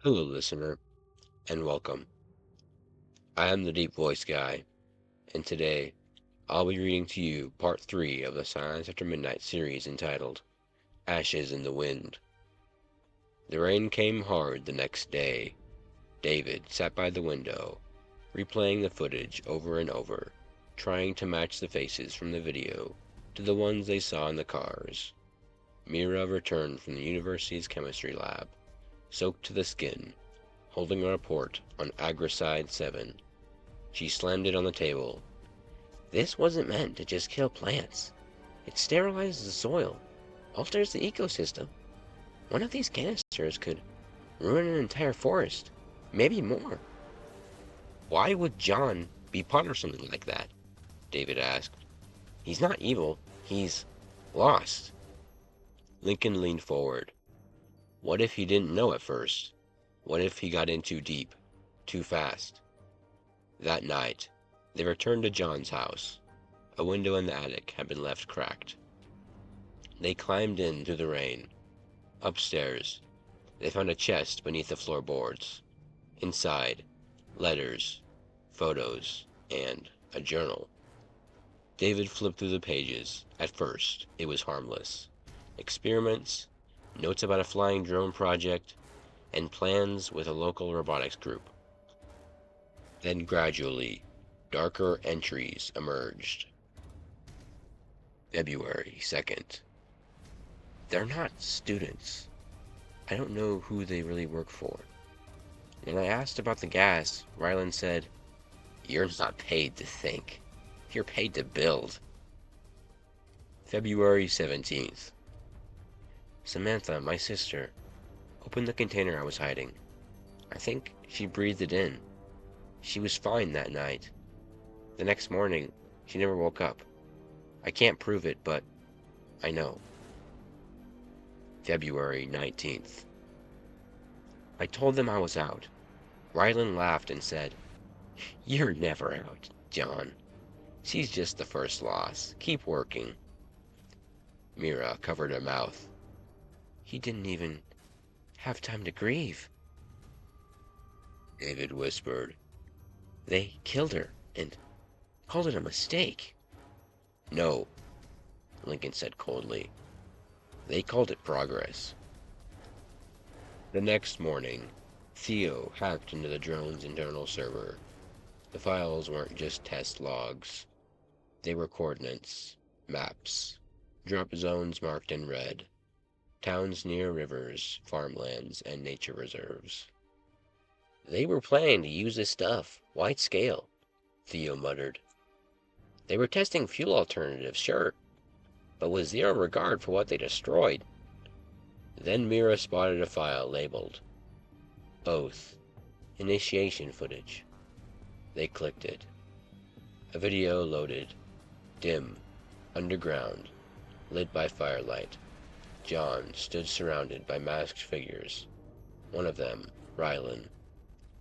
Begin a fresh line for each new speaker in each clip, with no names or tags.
Hello, listener, and welcome. I am the Deep Voice Guy, and today I'll be reading to you part 3 of the Silence After Midnight series entitled Ashes in the Wind. The rain came hard the next day. David sat by the window, replaying the footage over and over, trying to match the faces from the video to the ones they saw in the cars. Mira returned from the university's chemistry lab, soaked to the skin, holding a report on Agricide 7. She slammed it on the table. This wasn't meant to just kill plants. It sterilizes the soil, alters the ecosystem. One of these canisters could ruin an entire forest, maybe more. Why would John be part of something like that? David asked. He's not evil, he's lost. Lincoln leaned forward. What if he didn't know at first? What if he got in too deep, too fast? That night, they returned to John's house. A window in the attic had been left cracked. They climbed in through the rain. Upstairs, they found a chest beneath the floorboards. Inside, letters, photos, and a journal. David flipped through the pages. At first, it was harmless. Experiments, notes about a flying drone project, and plans with a local robotics group. Then gradually, darker entries emerged. February 2nd. They're not students. I don't know who they really work for. When I asked about the gas, Ryland said, "You're not paid to think. You're paid to build." February 17th. Samantha, my sister, opened the container I was hiding. I think she breathed it in. She was fine that night. The next morning, she never woke up. I can't prove it, but I know. February 19th. I told them I was out. Rylan laughed and said, "You're never out, John. She's just the first loss. Keep working." Mira covered her mouth. He didn't even have time to grieve. David whispered, "They killed her and called it a mistake." "No," Lincoln said coldly. "They called it progress." The next morning, Theo hacked into the drone's internal server. The files weren't just test logs. They were coordinates, maps, drop zones marked in red, towns near rivers, farmlands, and nature reserves. "They were planning to use this stuff, wide scale," Theo muttered. "They were testing fuel alternatives, sure, but with zero regard for what they destroyed." Then Mira spotted a file labeled Oath, Initiation Footage. They clicked it. A video loaded, dim, underground, lit by firelight. John stood surrounded by masked figures. One of them, Rylan,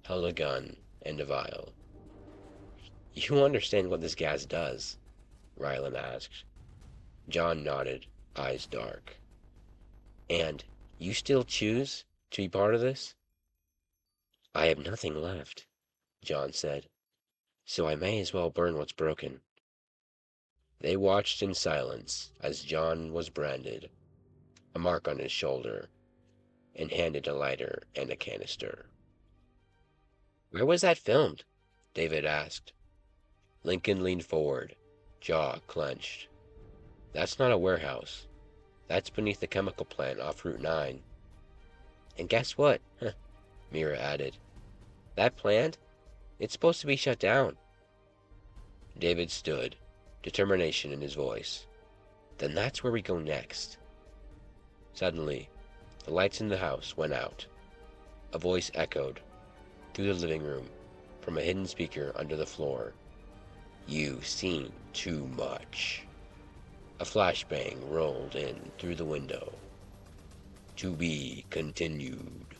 held a gun and a vial. "You understand what this gas does?" Rylan asked. John nodded, eyes dark. "And you still choose to be part of this?" "I have nothing left," John said, "so I may as well burn what's broken." They watched in silence as John was branded, a mark on his shoulder, and handed a lighter and a canister. "Where was that filmed?" David asked. Lincoln leaned forward, jaw clenched. "That's not a warehouse. That's beneath the chemical plant off Route 9. And guess what?" Mira added. "That plant? It's supposed to be shut down." David stood, determination in his voice. "Then that's where we go next." Suddenly, the lights in the house went out. A voice echoed through the living room from a hidden speaker under the floor. "You've seen too much." A flashbang rolled in through the window. "To be continued."